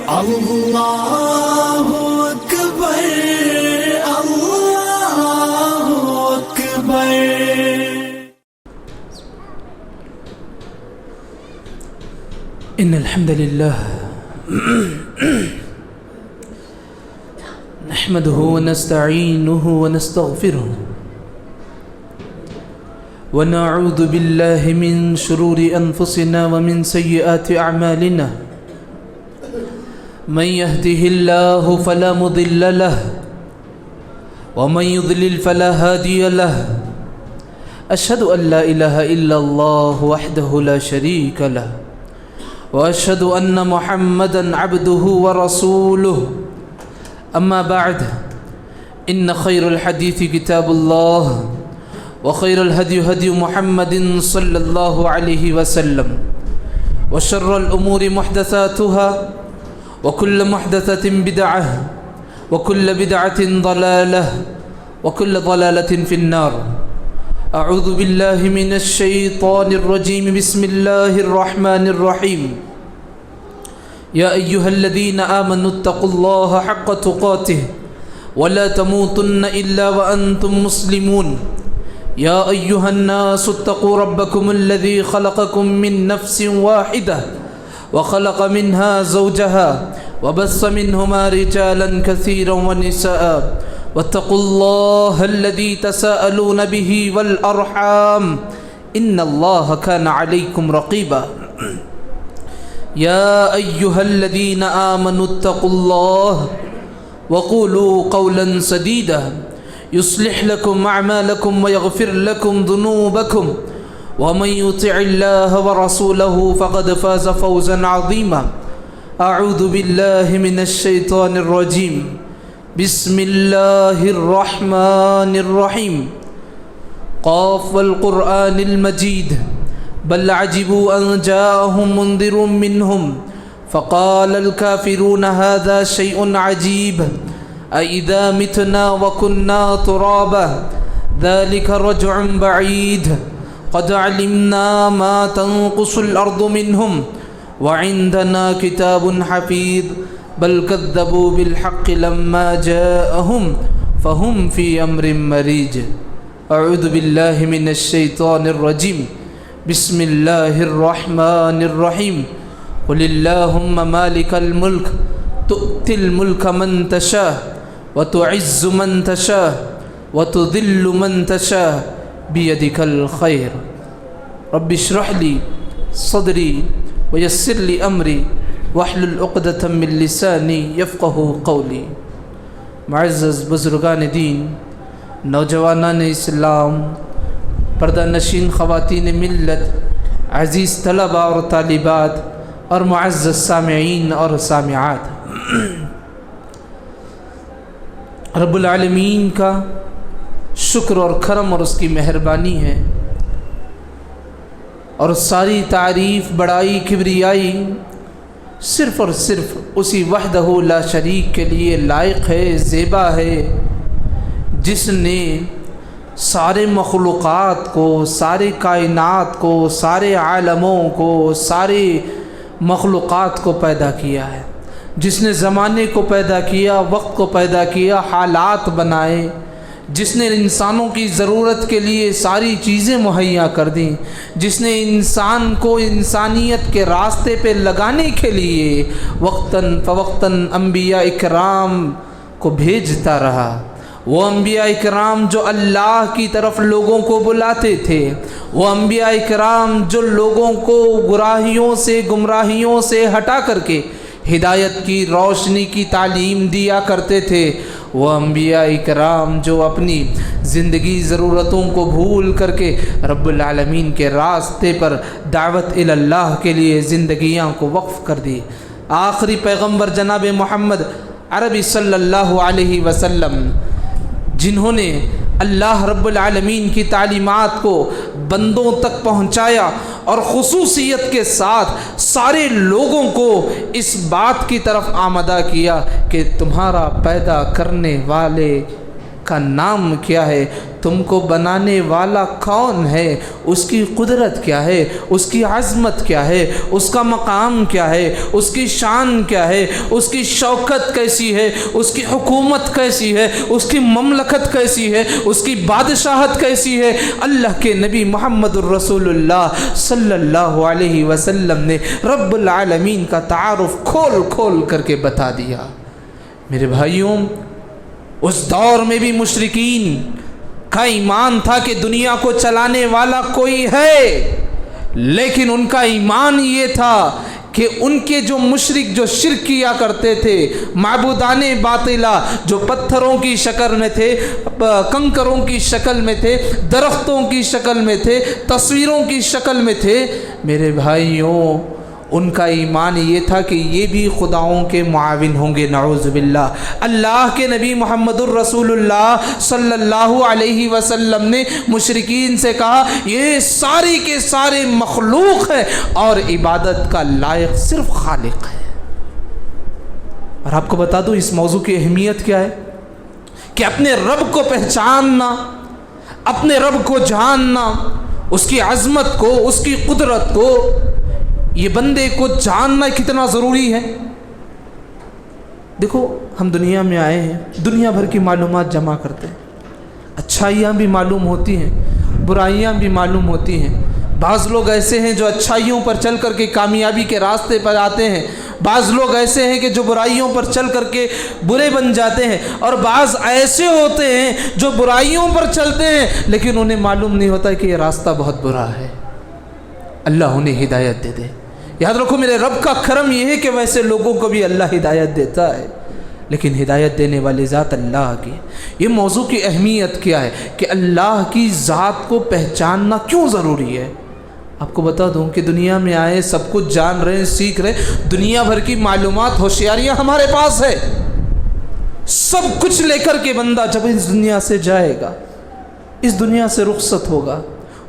اللہ اکبر اللہ اکبر۔ ان الحمد لله نحمده ونستعينه ونستغفره ونعوذ بالله من شرور انفسنا ومن سيئات اعمالنا، من يهده الله فلا مضل له ومن يضلل فلا هادي له، اشهد ان لا اله الا الله وحده لا شريك له واشهد ان محمدا عبده ورسوله، اما بعد ان خير الحديث كتاب الله وخير الهدي هدي محمد صلى الله عليه وسلم، وشر الامور محدثاتها وكل محدثة بدعة وكل بدعة ضلالة وكل ضلالة في النار۔ اعوذ بالله من الشيطان الرجيم، بسم الله الرحمن الرحيم۔ يا ايها الذين آمنوا اتقوا الله حق تقاته ولا تموتن الا وانتم مسلمون۔ يا ايها الناس اتقوا ربكم الذي خلقكم من نفس واحدة وخلق منها زوجها وبث منهما رجالا كثيرا ونساء، واتقوا الله الذي تساءلون به والأرحام إن الله كان عليكم رقيبا۔ يا أيها الذين آمنوا اتقوا الله وقولوا قولا سديدا يصلح لكم أعمالكم ويغفر لكم ذنوبكم، ومن يطع الله ورسوله فقد فاز فوزا عظيما۔ اعوذ بالله من الشيطان الرجيم، بسم الله الرحمن الرحيم۔ قاف والقرآن المجيد، بل عجبوا أن جاءهم منذر منهم فقال الكافرون هذا شيء عجيب، أإذا متنا وكنا ترابا ذلك رجع بعيد، قد علمنا ما تنقص الأرض منهم وعندنا كتاب حفيظ، بل كذبوا بالحق لما جاءهم فهم في أمر مريج۔ اعوذ بالله من الشيطان الرجيم، بسم الله الرحمن الرحيم۔ قل اللهم مالك الملك تؤتي الملك من تشاء وتعز من تشاء وتذل من تشاء بيدك الخير، رب اشرح لي صدري ويسر لي امری واحلل عقدۃ من لسانی یفقہوا قولی۔ معزز بزرگان دین، نوجوانان اسلام، پردہ نشین خواتین ملت، عزیز طلباء اور طالبات، اور معزز سامعین اور سامعات، رب العالمین کا شکر اور کرم اور اس کی مہربانی ہے، اور ساری تعریف، بڑائی، کبریائی صرف اور صرف اسی وحدہ لا شریک کے لیے لائق ہے، زیبا ہے، جس نے سارے مخلوقات کو، سارے کائنات کو، سارے عالموں کو، سارے مخلوقات کو پیدا کیا ہے، جس نے زمانے کو پیدا کیا، وقت کو پیدا کیا، حالات بنائے، جس نے انسانوں کی ضرورت کے لیے ساری چیزیں مہیا کر دیں، جس نے انسان کو انسانیت کے راستے پہ لگانے کے لیے وقتاً فوقتاً انبیاء اکرام کو بھیجتا رہا۔ وہ انبیاء اکرام جو اللہ کی طرف لوگوں کو بلاتے تھے، وہ انبیاء اکرام جو لوگوں کو گمراہیوں سے ہٹا کر کے ہدایت کی روشنی کی تعلیم دیا کرتے تھے، وہ انبیاء اکرام جو اپنی زندگی ضرورتوں کو بھول کر کے رب العالمین کے راستے پر دعوت اللہ کے لیے زندگیاں کو وقف کر دی۔ آخری پیغمبر جناب محمد عربی صلی اللہ علیہ وسلم، جنہوں نے اللہ رب العالمین کی تعلیمات کو بندوں تک پہنچایا اور خصوصیت کے ساتھ سارے لوگوں کو اس بات کی طرف آمادہ کیا کہ تمہارا پیدا کرنے والے کا نام کیا ہے، تم کو بنانے والا کون ہے، اس کی قدرت کیا ہے، اس کی عظمت کیا ہے، اس کا مقام کیا ہے، اس کی شان کیا ہے، اس کی شوکت کیسی ہے، اس کی حکومت کیسی ہے، اس کی مملکت کیسی ہے، اس کی بادشاہت کیسی ہے، اللہ کے نبی محمد الرسول اللہ صلی اللہ علیہ وسلم نے رب العالمین کا تعارف کھول کھول کر کے بتا دیا۔ میرے بھائیوں، اس دور میں بھی مشرکین کا ایمان تھا کہ دنیا کو چلانے والا کوئی ہے، لیکن ان کا ایمان یہ تھا کہ ان کے جو مشرک جو شرک کیا کرتے تھے، معبودان باطلہ جو پتھروں کی شکل میں تھے، کنکروں کی شکل میں تھے، درختوں کی شکل میں تھے، تصویروں کی شکل میں تھے، میرے بھائیوں ان کا ایمان یہ تھا کہ یہ بھی خداؤں کے معاون ہوں گے، نعوذ باللہ۔ اللہ کے نبی محمد الرسول اللہ صلی اللہ علیہ وسلم نے مشرکین سے کہا یہ ساری کے سارے مخلوق ہے اور عبادت کا لائق صرف خالق ہے۔ اور آپ کو بتا دوں اس موضوع کی اہمیت کیا ہے کہ اپنے رب کو پہچاننا، اپنے رب کو جاننا، اس کی عظمت کو، اس کی قدرت کو، یہ بندے کو جاننا کتنا ضروری ہے۔ دیکھو ہم دنیا میں آئے ہیں، دنیا بھر کی معلومات جمع کرتے ہیں، اچھائیاں بھی معلوم ہوتی ہیں، برائیاں بھی معلوم ہوتی ہیں۔ بعض لوگ ایسے ہیں جو اچھائیوں پر چل کر کے کامیابی کے راستے پر آتے ہیں، بعض لوگ ایسے ہیں کہ جو برائیوں پر چل کر کے برے بن جاتے ہیں، اور بعض ایسے ہوتے ہیں جو برائیوں پر چلتے ہیں لیکن انہیں معلوم نہیں ہوتا کہ یہ راستہ بہت برا ہے۔ اللہ انہیں ہدایت دے دے۔ یاد رکھو میرے رب کا کرم یہ ہے کہ ویسے لوگوں کو بھی اللہ ہدایت دیتا ہے، لیکن ہدایت دینے والی ذات اللہ کی۔ یہ موضوع کی اہمیت کیا ہے کہ اللہ کی ذات کو پہچاننا کیوں ضروری ہے۔ آپ کو بتا دوں کہ دنیا میں آئے، سب کچھ جان رہے ہیں، سیکھ رہے، دنیا بھر کی معلومات، ہوشیاریاں ہمارے پاس ہے، سب کچھ لے کر کے بندہ جب اس دنیا سے جائے گا، اس دنیا سے رخصت ہوگا،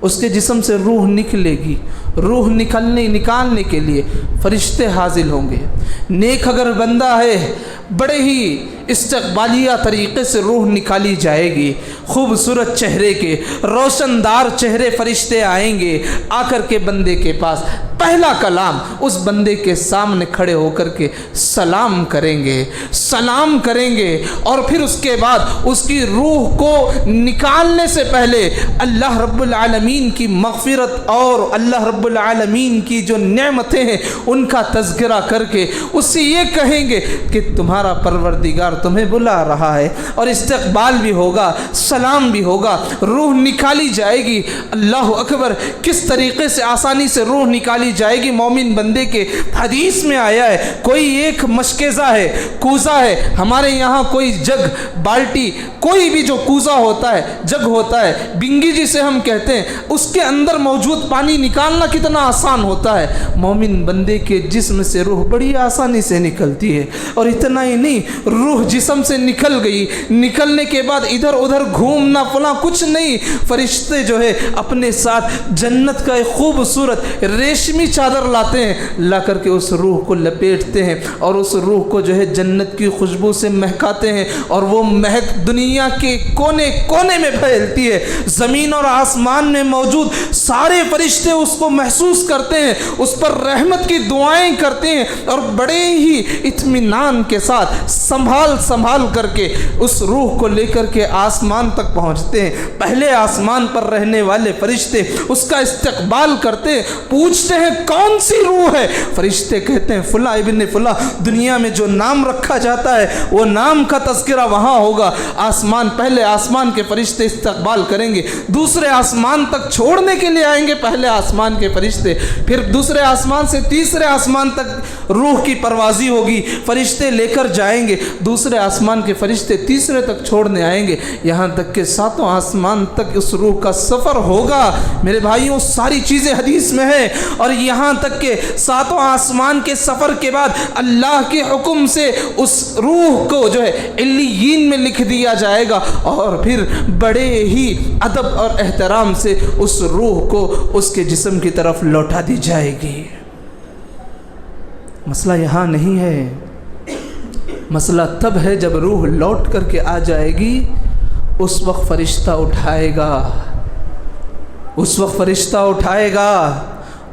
اس کے جسم سے روح نکلے گی، روح نکالنے کے لیے فرشتے حاضر ہوں گے۔ نیک اگر بندہ ہے، بڑے ہی استقبالیہ طریقے سے روح نکالی جائے گی، خوبصورت چہرے کے، روشن دار چہرے فرشتے آئیں گے، آ کر کے بندے کے پاس پہلا کلام اس بندے کے سامنے کھڑے ہو کر کے سلام کریں گے، اور پھر اس کے بعد اس کی روح کو نکالنے سے پہلے اللہ رب العالمین کی مغفرت اور اللہ رب العالمین کی جو نعمتیں ہیں ان کا تذکرہ کر کے اس سے یہ کہیں گے کہ تمہارا پروردگار تمہیں بلا رہا ہے، اور استقبال بھی ہوگا، سلام بھی ہوگا، روح نکالی جائے گی۔ اللہ اکبر، کس طریقے سے آسانی سے روح نکالی جائے گی مومن بندے کے۔ حدیث میں آیا ہے کوئی ایک مشکزہ ہے، کوزہ ہے، ہمارے یہاں کوئی جگ، بالٹی، کوئی بھی جو کوزہ ہوتا ہے، جگ ہوتا ہے، بنگی جسے ہم کہتے ہیں، اس کے اندر موجود پانی نکالنا کتنا آسان ہوتا ہے۔ مومن بندے کے جسم سے روح بڑی آسانی سے نکلتی ہے، اور اتنا ہی نہیں، روح جسم سے نکل گئی، نکلنے کے بعد ادھر ادھر گھومنا فلاں کچھ نہیں، فرشتے جو ہے اپنے ساتھ جنت کا ایک خوبصورت ریشمی چادر لاتے ہیں، لا کر کے اس روح کو لپیٹتے ہیں، اور اس روح کو جو ہے جنت کی خوشبو سے مہکاتے ہیں، اور وہ مہک دنیا کے کونے کونے میں پھیلتی ہے۔ زمین اور آسمان میں موجود سارے فرشتے اس کو محسوس کرتے ہیں، اس پر رحمت کی دعائیں کرتے ہیں، اور بڑے ہی اطمینان کے ساتھ سنبھال کر کے اس روح کو لے کر کے آسمان تک پہنچتے ہیں۔ پہلے آسمان پر رہنے والے فرشتے اس کا استقبال کرتے ہیں، پوچھتے ہیں کون سی روح ہے؟ فرشتے کہتے ہیں فلاں ابن فلاں، دنیا میں جو نام رکھا جاتا ہے وہ نام کا تذکرہ وہاں ہوگا۔ پہلے آسمان کے فرشتے استقبال کریں گے، دوسرے آسمان تک چھوڑنے کے لیے آئیں گے پہلے آسمان کے فرشتے، پھر دوسرے آسمان سے تیسرے آسمان تک روح کی پروازی ہوگی، فرشتے لے کر جائیں گے، دوسرے آسمان کے فرشتے تیسرے تک چھوڑنے آئیں گے، یہاں تک کہ ساتوں آسمان تک اس روح کا سفر ہوگا۔ میرے بھائیوں، ساری چیزیں حدیث میں ہیں، اور یہاں تک کہ ساتوں آسمان کے سفر کے بعد اللہ کے حکم سے اس روح کو جو ہے علیین میں لکھ دیا جائے گا، اور پھر بڑے ہی ادب اور احترام سے اس روح کو اس کے جسم کی طرف لوٹا دی جائے گی۔ مسئلہ یہاں نہیں ہے، مسئلہ تب ہے جب روح لوٹ کر کے آ جائے گی، اس وقت فرشتہ اٹھائے گا، اس وقت فرشتہ اٹھائے گا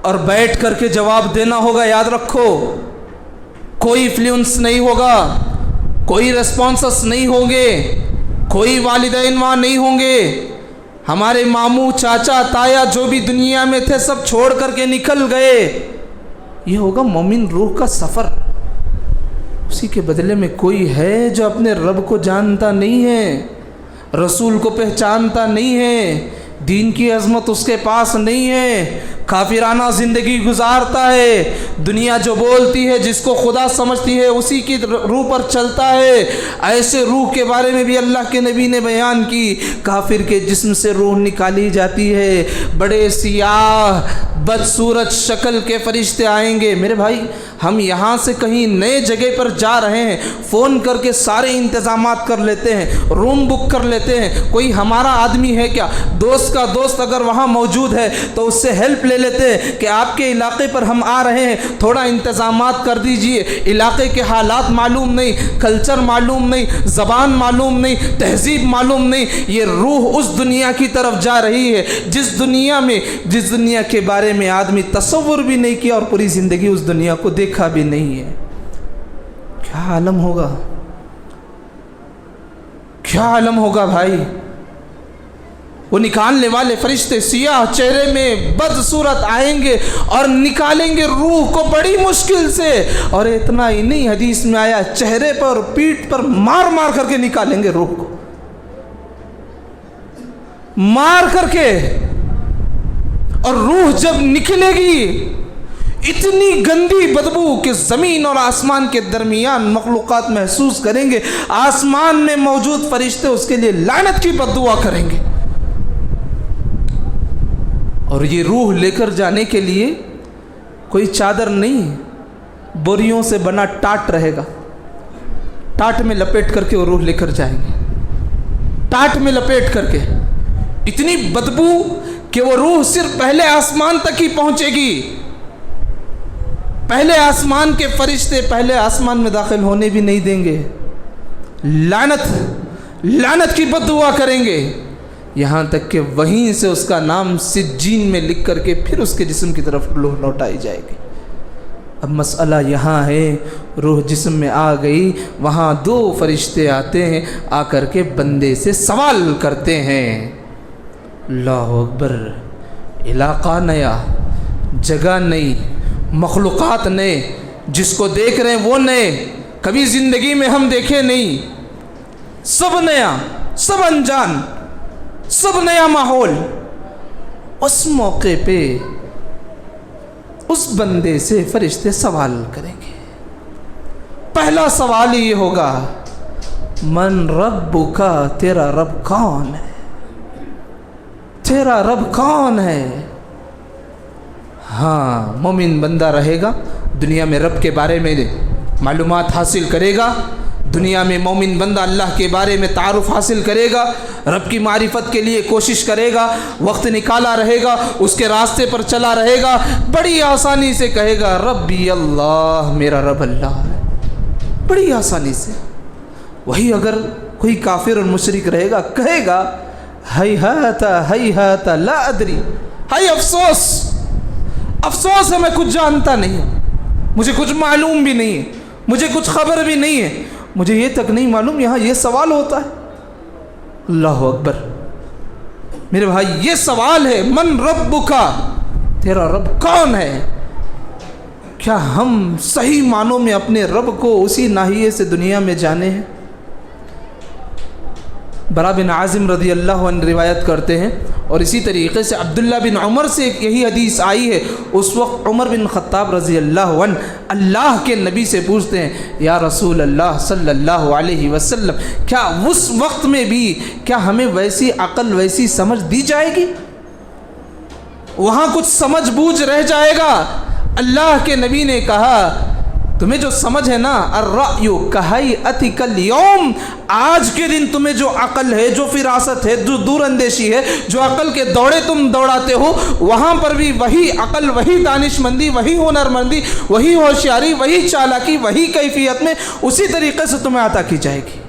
اور بیٹھ کر کے جواب دینا ہوگا۔ یاد رکھو، کوئی فلوئنس نہیں ہوگا، کوئی ریسپانسز نہیں ہوں گے، کوئی والدین وہاں نہیں ہوں گے، ہمارے ماموں چاچا تایا جو بھی دنیا میں تھے سب چھوڑ کر کے نکل گئے۔ یہ ہوگا مومن روح کا سفر۔ اسی کے بدلے میں کوئی ہے جو اپنے رب کو جانتا نہیں ہے، رسول کو پہچانتا نہیں ہے، دین کی عظمت اس کے پاس نہیں ہے، کافرانہ زندگی گزارتا ہے، دنیا جو بولتی ہے جس کو خدا سمجھتی ہے اسی کی روح پر چلتا ہے۔ ایسے روح کے بارے میں بھی اللہ کے نبی نے بیان کی، کافر کے جسم سے روح نکالی جاتی ہے، بڑے سیاہ بدصورت شکل کے فرشتے آئیں گے۔ میرے بھائی، ہم یہاں سے کہیں نئے جگہ پر جا رہے ہیں، فون کر کے سارے انتظامات کر لیتے ہیں، روم بک کر لیتے ہیں، کوئی ہمارا آدمی ہے کیا، دوست کا دوست اگر وہاں موجود ہے تو اس سے ہیلپ لے لیتے ہیں کہ آپ کے علاقے پر ہم آ رہے ہیں، تھوڑا انتظامات کر دیجئے۔ علاقے کے حالات معلوم نہیں، کلچر معلوم نہیں، زبان معلوم نہیں، تہذیب معلوم نہیں، یہ روح اس دنیا کی طرف جا رہی ہے جس دنیا کے بارے میں آدمی تصور بھی نہیں کیا اور پوری زندگی اس دنیا کو دیکھا بھی نہیں ہے۔ کیا عالم ہوگا، کیا عالم ہوگا بھائی۔ وہ نکالنے والے فرشتے سیاہ چہرے میں بدصورت آئیں گے اور نکالیں گے روح کو بڑی مشکل سے، اور اتنا ہی نہیں، حدیث میں آیا چہرے پر پیٹھ پر مار مار کر کے نکالیں گے روح کو، مار کر کے۔ اور روح جب نکلے گی اتنی گندی بدبو کہ زمین اور آسمان کے درمیان مخلوقات محسوس کریں گے، آسمان میں موجود فرشتے اس کے لیے لعنت کی بد دعا کریں گے۔ اور یہ روح لے کر جانے کے لیے کوئی چادر نہیں، بوریوں سے بنا ٹاٹ رہے گا، ٹاٹ میں لپیٹ کر کے وہ روح لے کر جائیں گے، ٹاٹ میں لپیٹ کر کے۔ اتنی بدبو کہ وہ روح صرف پہلے آسمان تک ہی پہنچے گی، پہلے آسمان کے فرشتے پہلے آسمان میں داخل ہونے بھی نہیں دیں گے، لعنت کی بد دعا کریں گے، یہاں تک کہ وہیں سے اس کا نام سجین میں لکھ کر کے پھر اس کے جسم کی طرف روح لوٹائی جائے گی۔ اب مسئلہ یہاں ہے، روح جسم میں آ گئی، وہاں دو فرشتے آتے ہیں، آ کر کے بندے سے سوال کرتے ہیں۔ اللہ اکبر، علاقہ نیا، جگہ نئی، مخلوقات نئے، جس کو دیکھ رہے ہیں وہ نئے، کبھی زندگی میں ہم دیکھے نہیں، سب نیا، سب انجان، سب نیا ماحول۔ اس موقع پہ اس بندے سے فرشتے سوال کریں گے۔ پہلا سوال یہ ہوگا، من ربک، تیرا رب کون ہے، تیرا رب کون ہے۔ ہاں، مومن بندہ رہے گا، دنیا میں رب کے بارے میں معلومات حاصل کرے گا، دنیا میں مومن بندہ اللہ کے بارے میں تعارف حاصل کرے گا، رب کی معرفت کے لیے کوشش کرے گا، وقت نکالا رہے گا، اس کے راستے پر چلا رہے گا، بڑی آسانی سے کہے گا ربی اللہ، میرا رب اللہ ہے، بڑی آسانی سے۔ وہی اگر کوئی کافر اور مشرک رہے گا، کہے گا ہیہات لا ادری، ہائی افسوس، افسوس ہے میں کچھ جانتا نہیں ہوں، مجھے کچھ معلوم بھی نہیں ہے، مجھے کچھ خبر بھی نہیں ہے، مجھے یہ تک نہیں معلوم یہاں یہ سوال ہوتا ہے۔ اللہ اکبر، میرے بھائی، یہ سوال ہے، من ربک، تیرا رب کون ہے۔ کیا ہم صحیح معنوں میں اپنے رب کو اسی ناحیے سے دنیا میں جانے ہیں؟ برا بن عازم رضی اللہ عنہ روایت کرتے ہیں، اور اسی طریقے سے عبداللہ بن عمر سے یہی حدیث آئی ہے۔ اس وقت عمر بن خطاب رضی اللہ عنہ اللہ کے نبی سے پوچھتے ہیں، یا رسول اللہ صلی اللہ علیہ وسلم، کیا اس وقت میں بھی کیا ہمیں ویسی عقل، ویسی سمجھ دی جائے گی؟ وہاں کچھ سمجھ بوجھ رہ جائے گا؟ اللہ کے نبی نے کہا، تمہیں جو سمجھ ہے نا، الرأی کہیئتک اليوم، آج کے دن تمہیں جو عقل ہے، جو فراست ہے، جو دور اندیشی ہے، جو عقل کے دوڑے تم دوڑاتے ہو، وہاں پر بھی وہی عقل، وہی دانش مندی، وہی ہنرمندی، وہی ہوشیاری، وہی چالاکی، وہی کیفیت میں اسی طریقے سے تمہیں عطا کی جائے گی۔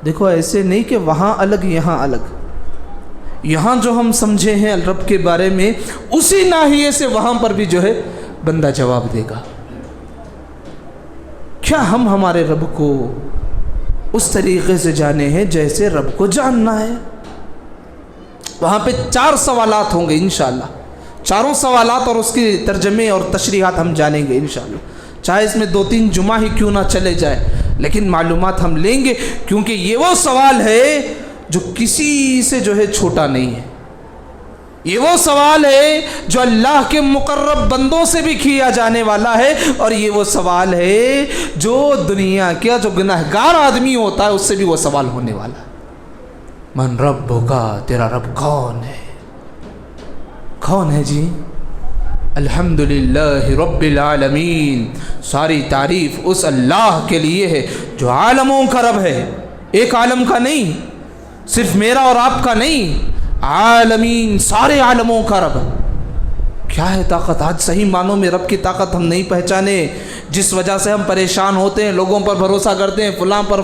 دیکھو ایسے نہیں کہ وہاں الگ یہاں الگ، یہاں جو ہم سمجھے ہیں رب کے بارے میں اسی ناحیے سے وہاں پر بھی جو ہے بندہ جواب دے گا۔ کیا ہم ہمارے رب کو اس طریقے سے جانے ہیں جیسے رب کو جاننا ہے؟ وہاں پہ 4 سوالات ہوں گے انشاءاللہ، چاروں سوالات اور اس کے ترجمے اور تشریحات ہم جانیں گے انشاءاللہ، چاہے اس میں 2-3 جمعہ ہی کیوں نہ چلے جائے، لیکن معلومات ہم لیں گے، کیونکہ یہ وہ سوال ہے جو کسی سے جو ہے چھوٹا نہیں ہے، یہ وہ سوال ہے جو اللہ کے مقرب بندوں سے بھی کیا جانے والا ہے، اور یہ وہ سوال ہے جو دنیا کا جو گنہگار آدمی ہوتا ہے اس سے بھی وہ سوال ہونے والا ہے۔ من ربک، تیرا رب کون ہے؟ کون ہے جی؟ الحمدللہ رب العالمین، ساری تعریف اس اللہ کے لیے ہے جو عالموں کا رب ہے، ایک عالم کا نہیں، صرف میرا اور آپ کا نہیں، عالمین، سارے عالموں کا رب۔ کیا ہے طاقت؟ آج صحیح معنوں میں رب کی طاقت ہم نہیں پہچانے، جس وجہ سے ہم پریشان ہوتے ہیں، لوگوں پر بھروسہ کرتے ہیں، فلاں پر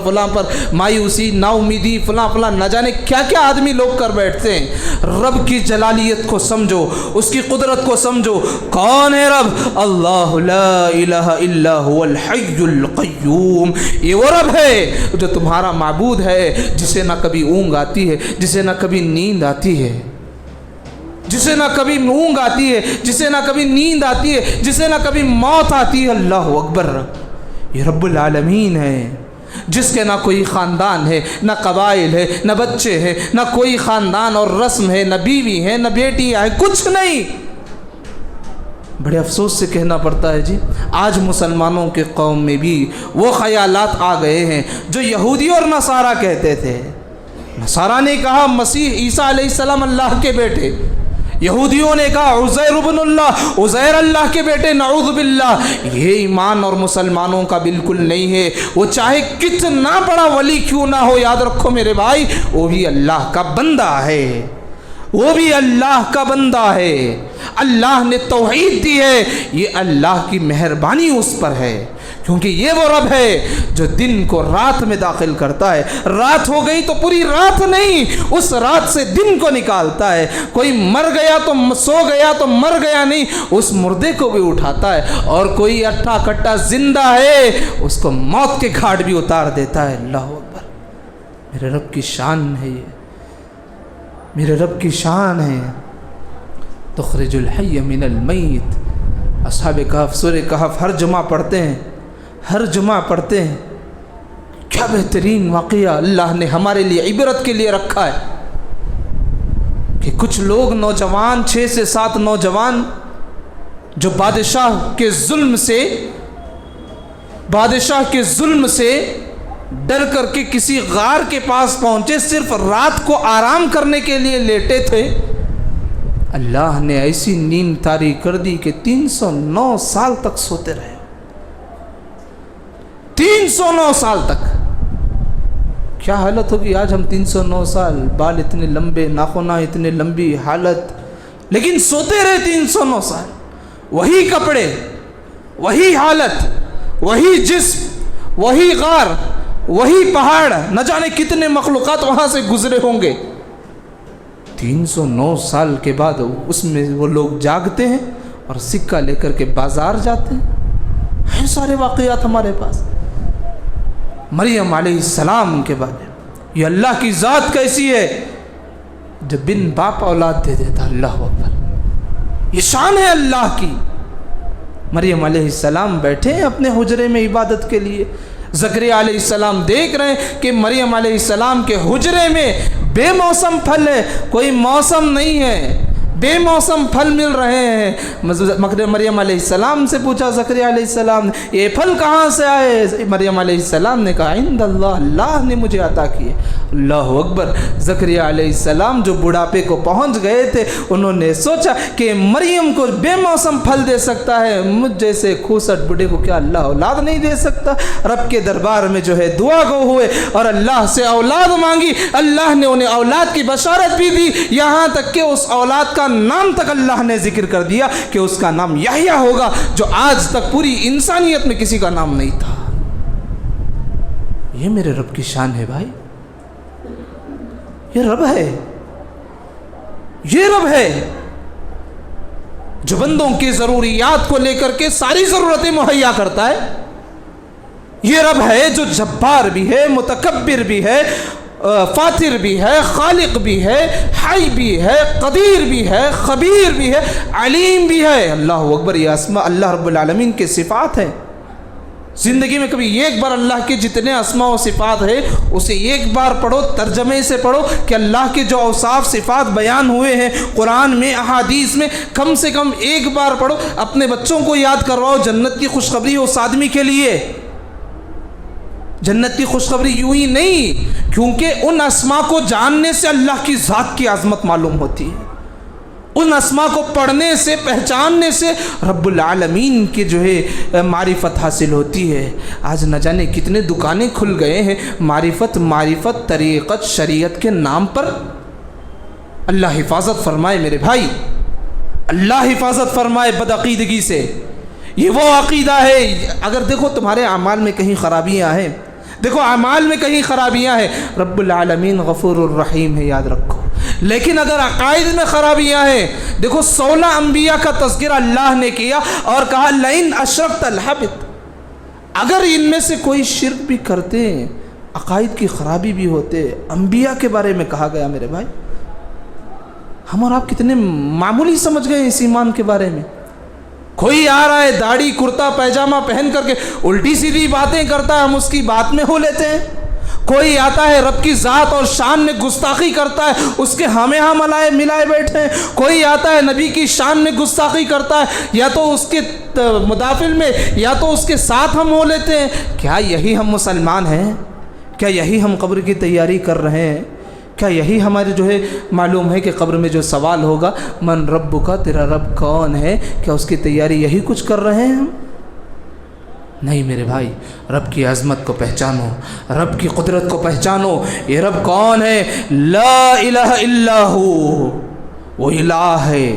مایوسی، نا امیدی، فلاں نہ جانے کیا کیا آدمی لوگ کر بیٹھتے ہیں۔ رب کی جلالیت کو سمجھو، اس کی قدرت کو سمجھو۔ کون ہے رب؟ اللہ لا الہ الا هو الحی القیوم، یہ وہ رب ہے جو تمہارا معبود ہے، جسے نہ کبھی اونگ آتی ہے، جسے نہ کبھی نیند آتی ہے، جسے نہ کبھی اونگ آتی ہے، جسے نہ کبھی نیند آتی ہے، جسے نہ کبھی موت آتی ہے۔ اللہ اکبر، یہ رب العالمین ہے، جس کے نہ کوئی خاندان ہے، نہ قبائل ہے، نہ بچے ہیں، نہ کوئی خاندان اور رسم ہے، نہ بیوی ہے، نہ بیٹیاں ہیں، کچھ نہیں۔ بڑے افسوس سے کہنا پڑتا ہے جی، آج مسلمانوں کے قوم میں بھی وہ خیالات آ گئے ہیں جو یہودی اور نصارہ کہتے تھے۔ نصارہ نے کہا مسیح عیسیٰ علیہ السلام اللہ کے بیٹے، یہودیوں نے کہا عزیر ابن اللہ، عزیر اللہ کے بیٹے، نعوذ باللہ۔ یہ ایمان اور مسلمانوں کا بالکل نہیں ہے۔ وہ چاہے کتنا بڑا ولی کیوں نہ ہو، یاد رکھو میرے بھائی، وہ بھی اللہ کا بندہ ہے، وہ بھی اللہ کا بندہ ہے۔ اللہ نے توحید دی ہے، یہ اللہ کی مہربانی اس پر ہے، کیونکہ یہ وہ رب ہے جو دن کو رات میں داخل کرتا ہے، رات ہو گئی تو پوری رات نہیں، اس رات سے دن کو نکالتا ہے۔ کوئی مر گیا تو سو گیا تو مر گیا نہیں، اس مردے کو بھی اٹھاتا ہے، اور کوئی اٹھا کٹا زندہ ہے اس کو موت کے گھاٹ بھی اتار دیتا ہے۔ اللہ اکبر، میرے رب کی شان ہے، یہ میرے رب کی شان ہے۔ تخرج الحی من المیت، اصحاب کہف سورہ کہف ہر جمعہ پڑھتے ہیں، ہر جمعہ پڑھتے ہیں۔ کیا بہترین واقعہ اللہ نے ہمارے لیے عبرت کے لیے رکھا ہے کہ کچھ لوگ نوجوان، 6 سے 7 نوجوان جو بادشاہ کے ظلم سے ڈر کر کے کسی غار کے پاس پہنچے، صرف رات کو آرام کرنے کے لیے لیٹے تھے، اللہ نے ایسی نیند طاری کر دی کہ 309 سال تک سوتے رہے، 309 سال تک۔ کیا حالت ہوگی آج ہم 309 سال، بال اتنے لمبے، ناخناں اتنے لمبی حالت، لیکن سوتے رہے 309 سال، وہی کپڑے، وہی حالت، وہی جسم، وہی غار، وہی پہاڑ، نہ جانے کتنے مخلوقات وہاں سے گزرے ہوں گے۔ 309 سال کے بعد اس میں وہ لوگ جاگتے ہیں اور سکہ لے کر کے بازار جاتے ہیں۔ سارے واقعات ہمارے پاس۔ مریم علیہ السلام کے بارے میں، یہ اللہ کی ذات کیسی ہے جو بن باپ اولاد دے دیتا۔ اللہ اکبر، یہ شان ہے اللہ کی۔ مریم علیہ السلام بیٹھے ہیں اپنے حجرے میں عبادت کے لیے، زکریا علیہ السلام دیکھ رہے ہیں کہ مریم علیہ السلام کے حجرے میں بے موسم پھل ہے، کوئی موسم نہیں ہے، بے موسم پھل مل رہے ہیں۔ مریم علیہ السلام سے پوچھا زکریا علیہ السلام نے، یہ پھل کہاں سے آئے؟ مریم علیہ السلام نے کہا عند اللہ، اللہ نے مجھے عطا کیے۔ اللہ اکبر۔ زکریا علیہ السلام جو بڑھاپے کو پہنچ گئے تھے، انہوں نے سوچا کہ مریم کو بے موسم پھل دے سکتا ہے، مجھ جیسے کھوسٹ بڑھے کو کیا اللہ اولاد نہیں دے سکتا؟ رب کے دربار میں جو ہے دعا گو ہوئے اور اللہ سے اولاد مانگی، اللہ نے انہیں اولاد کی بشارت بھی دی، یہاں تک کہ اس اولاد کا نام تک اللہ نے ذکر کر دیا کہ اس کا نام یحییٰ ہوگا، جو آج تک پوری انسانیت میں کسی کا نام نہیں تھا۔ یہ میرے رب کی شان ہے بھائی، یہ رب ہے، یہ رب ہے جو بندوں کی ضروریات کو لے کر کے ساری ضرورتیں مہیا کرتا ہے. یہ رب ہے جو جبار بھی ہے، متکبر بھی ہے، فاتر بھی ہے، خالق بھی ہے، حی بھی ہے، قدیر بھی ہے، خبیر بھی ہے، علیم بھی ہے. اللہ اکبر. یہ اسماء اللہ رب العالمین کے صفات ہیں. زندگی میں کبھی ایک بار اللہ کے جتنے اسماء و صفات ہے اسے ایک بار پڑھو، ترجمے سے پڑھو کہ اللہ کے جو اوصاف صفات بیان ہوئے ہیں قرآن میں، احادیث میں، کم سے کم ایک بار پڑھو. اپنے بچوں کو یاد کرواؤ. جنت کی خوشخبری اس آدمی کے لیے. جنت کی خوشخبری یوں ہی نہیں، کیونکہ ان اسماء کو جاننے سے اللہ کی ذات کی عظمت معلوم ہوتی ہے. ان اسماء کو پڑھنے سے، پہچاننے سے رب العالمین کی جو ہے معرفت حاصل ہوتی ہے. آج نہ جانے کتنے دکانیں کھل گئے ہیں معرفت، طریقت، شریعت کے نام پر. اللہ حفاظت فرمائے میرے بھائی، اللہ حفاظت فرمائے بدعقیدگی سے. یہ وہ عقیدہ ہے، اگر دیکھو تمہارے اعمال میں کہیں خرابیاں ہیں، دیکھو اعمال میں کہیں خرابیاں ہیں، رب العالمین غفور الرحیم ہے، یاد رکھو. لیکن اگر عقائد میں خرابیاں ہیں، دیکھو 16 انبیاء کا تذکرہ اللہ نے کیا اور کہا لئن اشرکت لحبط. اگر ان میں سے کوئی شرک بھی کرتے، عقائد کی خرابی بھی ہوتے، انبیاء کے بارے میں کہا گیا. میرے بھائی ہم اور آپ کتنے معمولی سمجھ گئے اس ایمان کے بارے میں. کوئی آ رہا ہے داڑھی کرتا پائجامہ پہن کر کے الٹی سیدھی باتیں کرتا ہے، ہم اس کی بات میں ہو لیتے ہیں. کوئی آتا ہے رب کی ذات اور شان میں گستاخی کرتا ہے، اس کے ہمیں ہاں ملائے بیٹھے ہیں. کوئی آتا ہے نبی کی شان میں گستاخی کرتا ہے، یا تو اس کے مدافل میں یا تو اس کے ساتھ ہم ہو لیتے ہیں. کیا یہی ہم مسلمان ہیں؟ کیا یہی ہم قبر کی تیاری کر رہے ہیں؟ کیا یہی ہمارے جو ہے معلوم ہے کہ قبر میں جو سوال ہوگا من رب کا، تیرا رب کون ہے، کیا اس کی تیاری یہی کچھ کر رہے ہیں ہم؟ نہیں میرے بھائی، رب کی عظمت کو پہچانو، رب کی قدرت کو پہچانو. یہ رب کون ہے؟ لا الہ الا ہو. وہ الہ ہے،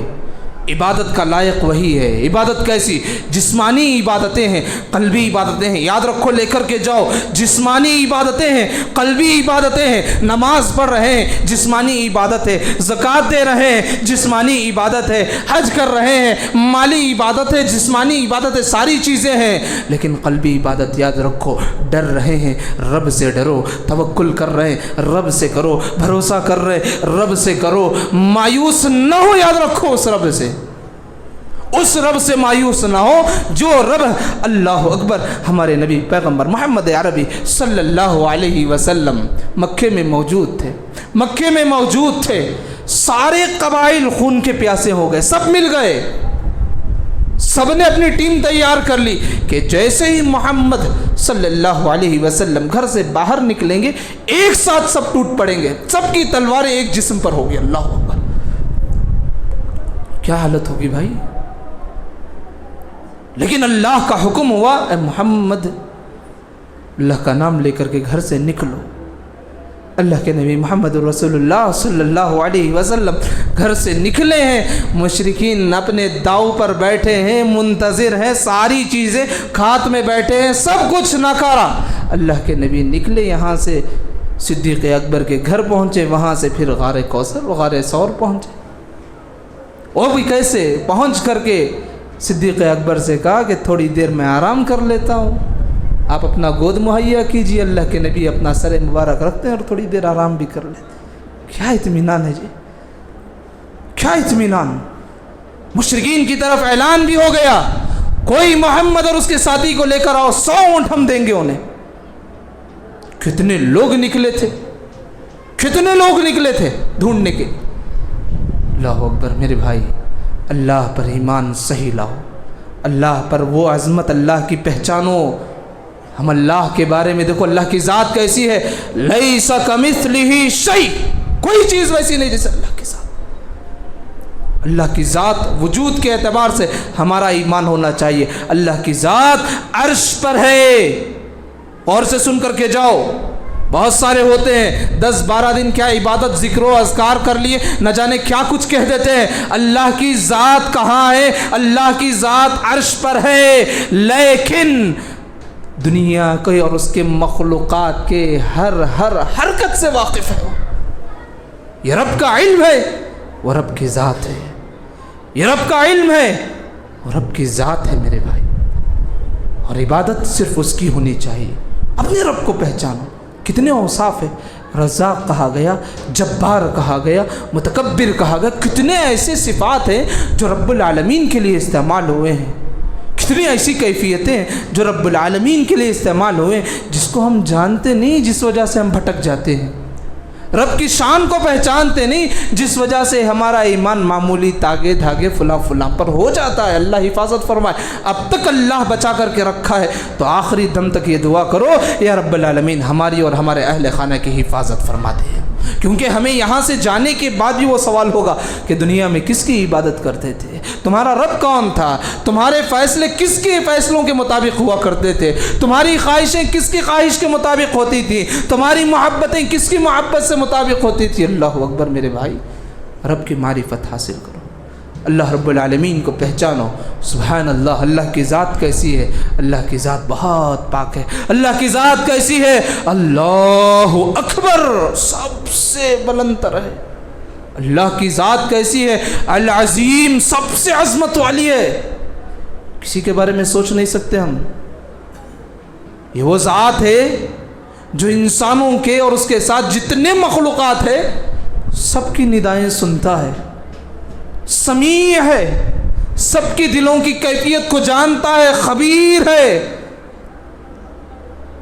عبادت کا لائق وہی ہے. عبادت کیسی؟ جسمانی عبادتیں ہیں، قلبی عبادتیں ہیں. یاد رکھو، لے کر کے جاؤ. جسمانی عبادتیں ہیں، قلبی عبادتیں ہیں. نماز پڑھ رہے ہیں، جسمانی عبادت ہے. زکوٰۃ دے رہے ہیں، جسمانی عبادت ہے. حج کر رہے ہیں، مالی عبادت ہے، جسمانی عبادت ہے. ساری چیزیں ہیں، لیکن قلبی عبادت یاد رکھو. ڈر رہے ہیں، رب سے ڈرو. توکل کر رہے ہیں، رب سے کرو. بھروسہ کر رہے ہیں، رب سے کرو. مایوس نہ ہو، یاد رکھو اس رب سے، اس رب سے مایوس نہ ہو جو رب. اللہ اکبر. ہمارے نبی پیغمبر محمد عربی صلی اللہ علیہ وسلم مکے میں موجود تھے. مکے میں موجود تھے. سارے قبائل خون کے پیاسے ہو گئے، سب مل گئے. سب نے اپنی ٹیم تیار کر لی کہ جیسے ہی محمد صلی اللہ علیہ وسلم گھر سے باہر نکلیں گے، ایک ساتھ سب ٹوٹ پڑیں گے. سب کی تلواریں ایک جسم پر ہوگی. اللہ اکبر. کیا حالت ہوگی بھائی؟ لیکن اللہ کا حکم ہوا، اے محمد اللہ کا نام لے کر کے گھر سے نکلو. اللہ کے نبی محمد رسول اللہ صلی اللہ علیہ وسلم گھر سے نکلے ہیں. مشرکین اپنے داؤ پر بیٹھے ہیں، منتظر ہیں، ساری چیزیں کھات میں بیٹھے ہیں، سب کچھ ناکارہ. اللہ کے نبی نکلے، یہاں سے صدیق اکبر کے گھر پہنچے، وہاں سے پھر غار کوثر و غار ثور پہنچے. وہ بھی کیسے؟ پہنچ کر کے صدیق اکبر سے کہا کہ تھوڑی دیر میں آرام کر لیتا ہوں، آپ اپنا گود مہیا کیجیے. اللہ کے نبی اپنا سر مبارک رکھتے ہیں اور تھوڑی دیر آرام بھی کر لیتے. کیا اطمینان ہے جی، کیا اطمینان. مشرکین کی طرف اعلان بھی ہو گیا، کوئی محمد اور اس کے ساتھی کو لے کر آؤ، 100 اونٹ ہم دیں گے انہیں. کتنے لوگ نکلے تھے، کتنے لوگ نکلے تھے ڈھونڈنے کے. اللہ اکبر. میرے بھائی اللہ پر ایمان صحیح لاؤ، اللہ پر وہ عظمت اللہ کی پہچانو. ہم اللہ کے بارے میں دیکھو، اللہ کی ذات کیسی ہے. لیس کمثلہ شیء، کوئی چیز ویسی نہیں جیسے اللہ کی ذات. اللہ کی ذات وجود کے اعتبار سے ہمارا ایمان ہونا چاہیے. اللہ کی ذات عرش پر ہے. اور سے سن کر کے جاؤ. بہت سارے ہوتے ہیں 10-12 دن کیا عبادت، ذکر و اذکار کر لیے، نہ جانے کیا کچھ کہہ دیتے ہیں. اللہ کی ذات کہاں ہے؟ اللہ کی ذات عرش پر ہے، لیکن دنیا کے اور اس کے مخلوقات کے ہر حرکت سے واقف ہے. یہ رب کا علم ہے، وہ رب کی ذات ہے، یہ رب کا علم ہے، وہ رب کی ذات ہے میرے بھائی، اور عبادت صرف اس کی ہونی چاہیے۔ اپنے رب کو پہچانو، کتنے اوصاف ہیں، رزاق کہا گیا، جبار کہا گیا، متکبر کہا گیا، کتنے ایسے صفات ہیں جو رب العالمین کے لیے استعمال ہوئے ہیں، کتنی ایسی کیفیتیں ہیں جو رب العالمین کے لیے استعمال ہوئے ہیں جس کو ہم جانتے نہیں، جس وجہ سے ہم بھٹک جاتے ہیں، رب کی شان کو پہچانتے نہیں، جس وجہ سے ہمارا ایمان معمولی تاگے دھاگے فلاں پر ہو جاتا ہے۔ اللہ حفاظت فرمائے۔ اب تک اللہ بچا کر کے رکھا ہے تو آخری دم تک یہ دعا کرو، یا رب العالمین ہماری اور ہمارے اہل خانہ کی حفاظت فرما دے، کیونکہ ہمیں یہاں سے جانے کے بعد بھی وہ سوال ہوگا کہ دنیا میں کس کی عبادت کرتے تھے، تمہارا رب کون تھا، تمہارے فیصلے کس کے فیصلوں کے مطابق ہوا کرتے تھے، تمہاری خواہشیں کس کی خواہش کے مطابق ہوتی تھیں، تمہاری محبتیں کس کی محبت سے مطابق ہوتی تھی۔ اللہ اکبر میرے بھائی، رب کی معرفت حاصل کرو، اللہ رب العالمین کو پہچانو۔ سبحان اللہ، اللہ کی ذات کیسی ہے، اللہ کی ذات بہت پاک ہے، اللہ کی ذات کیسی ہے، اللہ اکبر، سب سے بلند تر ہے، اللہ کی ذات کیسی ہے، العظیم، سب سے عظمت والی ہے، کسی کے بارے میں سوچ نہیں سکتے ہم۔ یہ وہ ذات ہے جو انسانوں کے اور اس کے ساتھ جتنے مخلوقات ہیں سب کی ندائیں سنتا ہے، سمیع ہے، سب کی دلوں کی کیفیت کو جانتا ہے، خبیر ہے،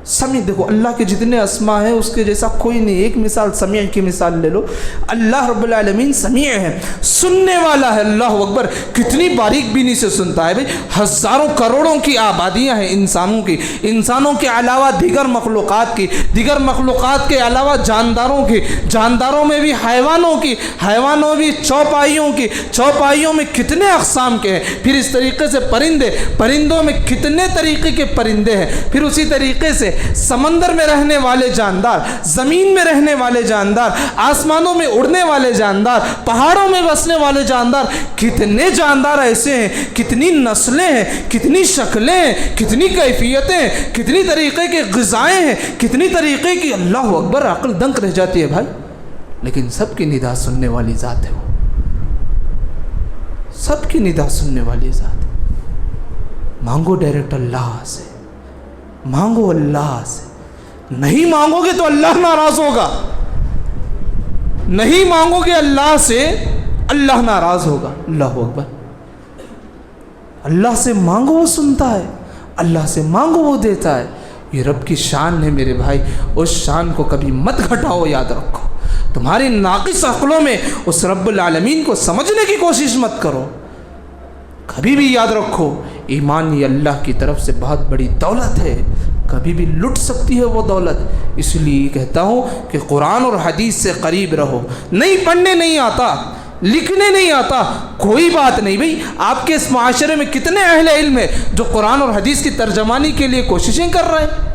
سمیع۔ دیکھو اللہ کے جتنے اسماء ہیں اس کے جیسا کوئی نہیں۔ ایک مثال سمیع کی مثال لے لو، اللہ رب العالمین سمیع ہے، سننے والا ہے۔ اللہ اکبر، کتنی باریک بینی سے سنتا ہے بھائی، ہزاروں کروڑوں کی آبادیاں ہیں انسانوں کی، انسانوں کے علاوہ دیگر مخلوقات کی، دیگر مخلوقات کے علاوہ جانداروں کی، جانداروں میں بھی حیوانوں کی، حیوانوں بھی چوپائیوں کی، چوپائیوں میں کتنے اقسام کے ہیں، پھر اس طریقے سے پرندے، پرندوں میں کتنے طریقے کے پرندے ہیں، پھر اسی طریقے سے سمندر میں رہنے والے جاندار، زمین میں رہنے والے جاندار، آسمانوں میں اڑنے والے جاندار، پہاڑوں میں بسنے والے جاندار، کتنے جاندار ایسے ہیں، کتنی نسلیں ہیں، کتنی شکلیں ہیں، کتنی کیفیتیں ہیں، کتنی طریقے کے غذائیں ہیں، کتنی طریقے کی، اللہ اکبر، عقل دنگ رہ جاتی ہے بھائی۔ لیکن سب کی ندا سننے والی ذات ہے، وہ سب کی ندا سننے والی ذات ہے۔ مانگو ڈائریکٹ اللہ سے، مانگو اللہ سے، نہیں مانگو گے تو اللہ ناراض ہوگا، نہیں مانگو گے اللہ سے اللہ ناراض ہوگا۔ اللہ اکبر، اللہ سے مانگو وہ سنتا ہے، اللہ سے مانگو وہ دیتا ہے۔ یہ رب کی شان ہے میرے بھائی، اس شان کو کبھی مت گھٹاؤ، یاد رکھو۔ تمہاری ناقص عقلوں میں اس رب العالمین کو سمجھنے کی کوشش مت کرو۔ کبھی بھی یاد رکھو، ایمان یہ اللہ کی طرف سے بہت بڑی دولت ہے، کبھی بھی لٹ سکتی ہے وہ دولت۔ اس لیے کہتا ہوں کہ قرآن اور حدیث سے قریب رہو۔ نہیں پڑھنے نہیں آتا، لکھنے نہیں آتا، کوئی بات نہیں بھئی، آپ کے اس معاشرے میں کتنے اہل علم ہیں جو قرآن اور حدیث کی ترجمانی کے لیے کوششیں کر رہے ہیں۔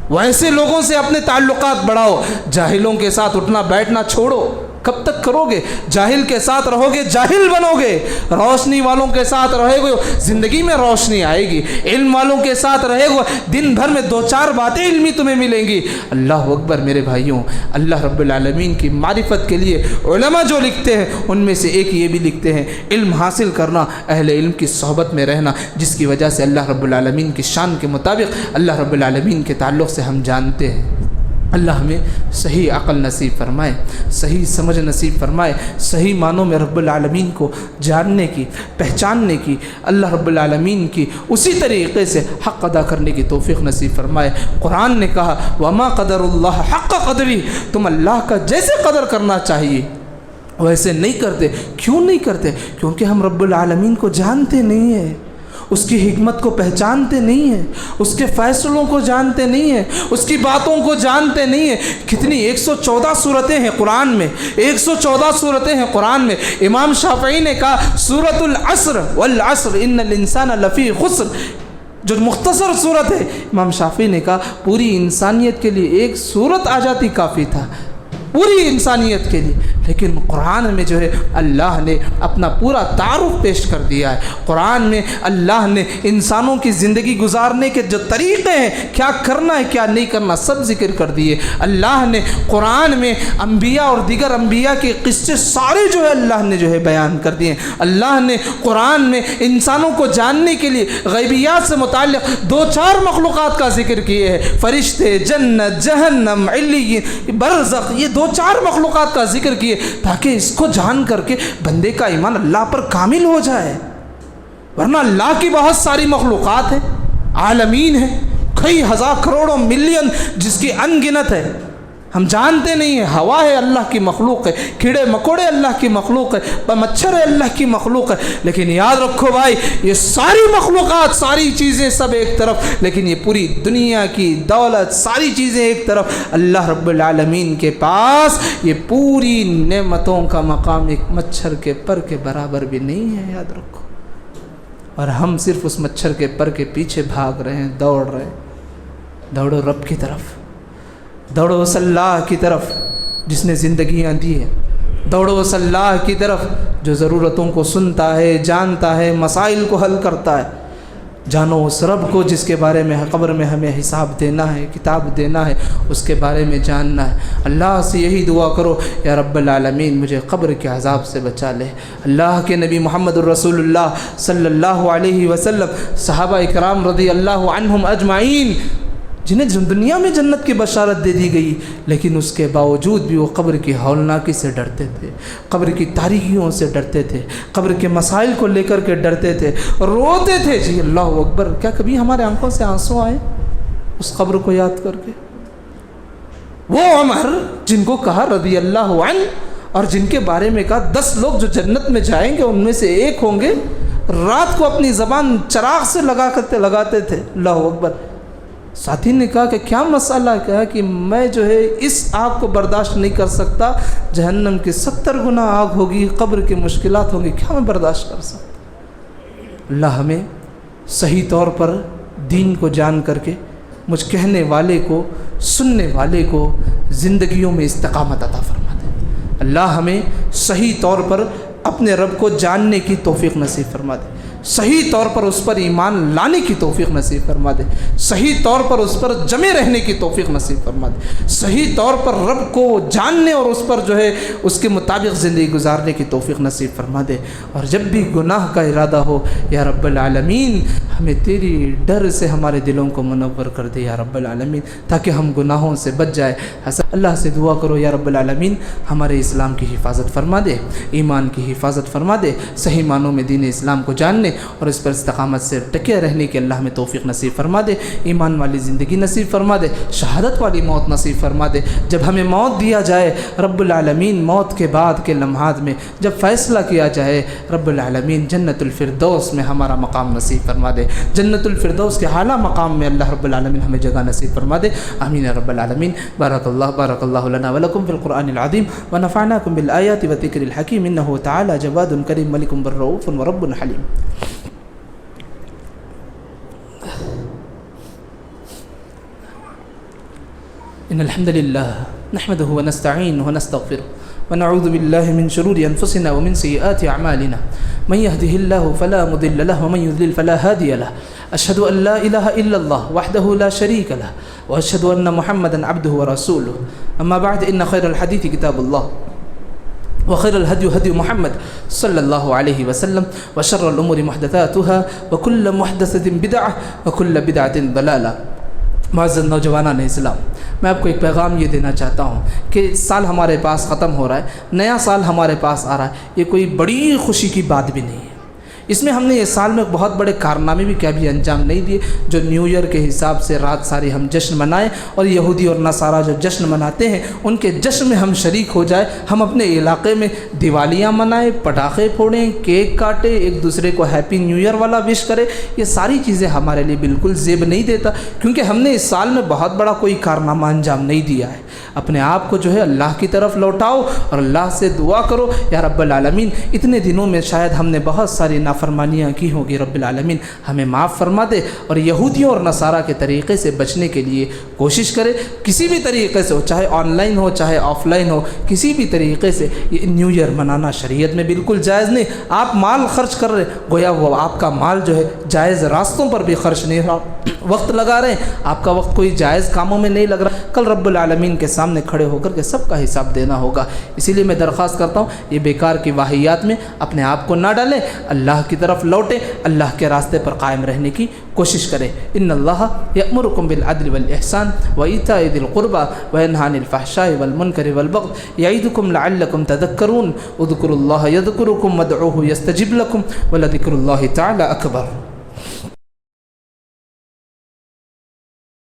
ویسے لوگوں سے اپنے تعلقات بڑھاؤ، جاہلوں کے ساتھ اٹھنا بیٹھنا چھوڑو۔ کب تک کرو گے؟ جاہل کے ساتھ رہو گے جاہل بنو گے، روشنی والوں کے ساتھ رہے گے زندگی میں روشنی آئے گی، علم والوں کے ساتھ رہے گے دن بھر میں دو چار باتیں علمی تمہیں ملیں گی۔ اللہ اکبر میرے بھائیوں، اللہ رب العالمین کی معرفت کے لیے علماء جو لکھتے ہیں ان میں سے ایک یہ بھی لکھتے ہیں، علم حاصل کرنا، اہل علم کی صحبت میں رہنا، جس کی وجہ سے اللہ رب العالمین کی شان کے مطابق اللہ رب العالمین کے تعلق سے ہم جانتے ہیں۔ اللہ ہمیں صحیح عقل نصیب فرمائے، صحیح سمجھ نصیب فرمائے، صحیح معنوں میں رب العالمین کو جاننے کی، پہچاننے کی، اللہ رب العالمین کی اسی طریقے سے حق ادا کرنے کی توفیق نصیب فرمائے۔ قرآن نے کہا وما قدر اللہ حق قدری، تم اللہ کا جیسے قدر کرنا چاہیے ویسے نہیں کرتے۔ کیوں نہیں کرتے؟ کیونکہ ہم رب العالمین کو جانتے نہیں ہیں، اس کی حکمت کو پہچانتے نہیں ہیں، اس کے فیصلوں کو جانتے نہیں ہیں، اس کی باتوں کو جانتے نہیں ہیں۔ کتنی 114 صورتیں ہیں قرآن میں، 114 صورتیں ہیں قرآن میں۔ امام شافعی نے کہا سورۃ العصر والعصر ان الانسان لفی خسر، جو مختصر صورت ہے، امام شافعی نے کہا پوری انسانیت کے لیے ایک صورت آ جاتی کافی تھا۔ پوری انسانیت کے لیے، لیکن قرآن میں جو ہے اللہ نے اپنا پورا تعارف پیش کر دیا ہے۔ قرآن میں اللہ نے انسانوں کی زندگی گزارنے کے جو طریقے ہیں، کیا کرنا ہے کیا نہیں کرنا، سب ذکر کر دیے۔ اللہ نے قرآن میں انبیاء اور دیگر انبیاء کے قصے سارے جو ہے اللہ نے جو ہے بیان کر دیے۔ اللہ نے قرآن میں انسانوں کو جاننے کے لیے غیبیات سے متعلق 2-4 مخلوقات کا ذکر کیے ہیں، فرشتے، جنت، جہنم، علیین، برزخ، یہ 2-4 مخلوقات کا ذکر کیے تاکہ اس کو جان کر کے بندے کا ایمان اللہ پر کامل ہو جائے۔ ورنہ اللہ کی بہت ساری مخلوقات ہیں، عالمین ہیں، کئی ہزار کروڑوں ملین جس کی ان گنت ہے، ہم جانتے نہیں ہیں۔ ہوا ہے اللہ کی مخلوق ہے، کیڑے مکوڑے اللہ کی مخلوق ہے، مچھر ہے اللہ کی مخلوق ہے، لیکن یاد رکھو بھائی یہ ساری مخلوقات، ساری چیزیں سب ایک طرف، لیکن یہ پوری دنیا کی دولت، ساری چیزیں ایک طرف، اللہ رب العالمین کے پاس یہ پوری نعمتوں کا مقام ایک مچھر کے پر کے برابر بھی نہیں ہے، یاد رکھو۔ اور ہم صرف اس مچھر کے پر کے پیچھے بھاگ رہے ہیں، دوڑ رہے ہیں۔ دوڑو رب کی طرف، دوڑو اس اللہ کی طرف جس نے زندگیاں دی ہیں، دوڑو اس اللہ کی طرف جو ضرورتوں کو سنتا ہے، جانتا ہے، مسائل کو حل کرتا ہے۔ جانو اس رب کو جس کے بارے میں قبر میں ہمیں حساب دینا ہے، کتاب دینا ہے، اس کے بارے میں جاننا ہے۔ اللہ سے یہی دعا کرو، یا رب العالمین مجھے قبر کے عذاب سے بچا لے۔ اللہ کے نبی محمد الرسول اللہ صلی اللہ علیہ وسلم، صحابہ اکرام رضی اللہ عنہم اجمعین، جنہیں دنیا میں جنت کی بشارت دے دی گئی، لیکن اس کے باوجود بھی وہ قبر کی ہولناکی سے ڈرتے تھے، قبر کی تاریکیوں سے ڈرتے تھے، قبر کے مسائل کو لے کر کے ڈرتے تھے، روتے تھے۔ جی اللہ اکبر، کیا کبھی ہمارے آنکھوں سے آنسو آئے اس قبر کو یاد کر کے؟ وہ عمر جن کو کہا رضی اللہ عنہ، اور جن کے بارے میں کہا 10 لوگ جو جنت میں جائیں گے ان میں سے ایک ہوں گے، رات کو اپنی زبان چراغ سے لگاتے تھے۔ اللہ اکبر۔ ساتھی نے کہا کہ کیا مسئلہ، کہا کہ میں جو ہے اس آگ کو برداشت نہیں کر سکتا، جہنم کی 70 گنا آگ ہوگی، قبر کی مشکلات ہوں گی، کیا میں برداشت کر سکتا؟ اللہ ہمیں صحیح طور پر دین کو جان کر کے مجھ کہنے والے کو، سننے والے کو زندگیوں میں استقامت عطا فرما دے۔ اللہ ہمیں صحیح طور پر اپنے رب کو جاننے کی توفیق نصیب فرما دے، صحیح طور پر اس پر ایمان لانے کی توفیق نصیب فرما دے، صحیح طور پر اس پر جمے رہنے کی توفیق نصیب فرما دے، صحیح طور پر رب کو جاننے اور اس پر جو ہے اس کے مطابق زندگی گزارنے کی توفیق نصیب فرما دے۔ اور جب بھی گناہ کا ارادہ ہو یا رب العالمین ہمیں تیری ڈر سے ہمارے دلوں کو منور کر دے یا رب العالمین، تاکہ ہم گناہوں سے بچ جائے۔ اللہ سے دعا کرو یا رب العالمین ہمارے اسلام کی حفاظت فرما دے، ایمان کی حفاظت فرما دے، صحیح معنوں میں دین اسلام کو جاننے اور اس پر استقامت سے ٹکے رہنے کی اللہ ہمیں توفیق نصیب فرما دے، ایمان والی زندگی نصیب فرما دے، شہادت والی موت نصیب فرما دے۔ جب ہمیں موت دیا جائے رب العالمین، موت کے بعد کے لمحات میں جب فیصلہ کیا جائے رب العالمین جنت الفردوس میں ہمارا مقام نصیب فرما دے، جنت الفردوس کے اعلیٰ مقام میں اللہ رب العالمین ہمیں جگہ نصیب فرما دے۔ آمین یا رب العالمین۔ بارک اللہ لنا ولکم فی القرآن العظیم ونفعناکم بالآیات والذکر الحکیم، انہ تعالی جواد کریم ملک رؤوف ورب حلیم۔ إن الحمد لله نحمده ونستعينه ونستغفره ونعوذ بالله من شرور أنفسنا ومن سيئات أعمالنا، من يهده الله فلا مضل له ومن يضلل فلا هادي له، أشهد أن لا إله إلا الله وحده لا شريك له، وأشهد أن محمدا عبده ورسوله، أما بعد إن خير الحديث كتاب الله وخير الهدي هدي محمد صلى الله عليه وسلم، وشر الأمور محدثاتها وكل محدثة بدعة وكل بدعة ضلالة۔ معزز نوجوانان اسلام، میں آپ کو ایک پیغام یہ دینا چاہتا ہوں کہ سال ہمارے پاس ختم ہو رہا ہے، نیا سال ہمارے پاس آ رہا ہے، یہ کوئی بڑی خوشی کی بات بھی نہیں ہے۔ اس میں ہم نے اس سال میں بہت بڑے کارنامے بھی کبھی انجام نہیں دیے جو نیو ایئر کے حساب سے رات ساری ہم جشن منائیں، اور یہودی اور نصارہ جو جشن مناتے ہیں ان کے جشن میں ہم شریک ہو جائے، ہم اپنے علاقے میں دیوالیاں منائیں، پٹاخے پھوڑیں، کیک کاٹیں، ایک دوسرے کو ہیپی نیو ایئر والا وش کریں، یہ ساری چیزیں ہمارے لیے بالکل زیب نہیں دیتا، کیونکہ ہم نے اس سال میں بہت بڑا کوئی کارنامہ انجام نہیں دیا ہے۔ اپنے آپ کو جو ہے اللہ کی طرف لوٹاؤ اور اللہ سے دعا کرو یا رب العالمین اتنے دنوں میں شاید ہم نے بہت ساری نافرمانیاں کی ہوں گی، رب العالمین ہمیں معاف فرما دے، اور یہودیوں اور نصارہ کے طریقے سے بچنے کے لیے کوشش کرے، کسی بھی طریقے سے ہو، چاہے آن لائن ہو چاہے آف لائن ہو، کسی بھی طریقے سے۔ یہ نیو ایئر منانا شریعت میں بالکل جائز نہیں، آپ مال خرچ کر رہے گویا وہ آپ کا مال جو ہے جائز راستوں پر بھی خرچ نہیں رہا، وقت لگا رہے ہیں، آپ کا وقت کوئی جائز کاموں میں نہیں لگ رہا، کل رب العالمین کے سامنے کھڑے ہو کر کے سب کا حساب دینا ہوگا۔ اسی لیے میں درخواست کرتا ہوں یہ بیکار کی واہیات میں اپنے آپ کو نہ ڈالیں، اللہ کی طرف لوٹیں، اللہ کے راستے پر قائم رہنے کی کوشش کریں۔ ان اللہ یأمرکم بالعدل والاحسان وایتاء ذی القربى وینہی عن الفحشاء والمنکر والبغی یعظکم لعلکم تذکرون اذکروا اللہ یذکرکم وادعوہ یستجب لکم ولذکر اللہ تعالی اکبر۔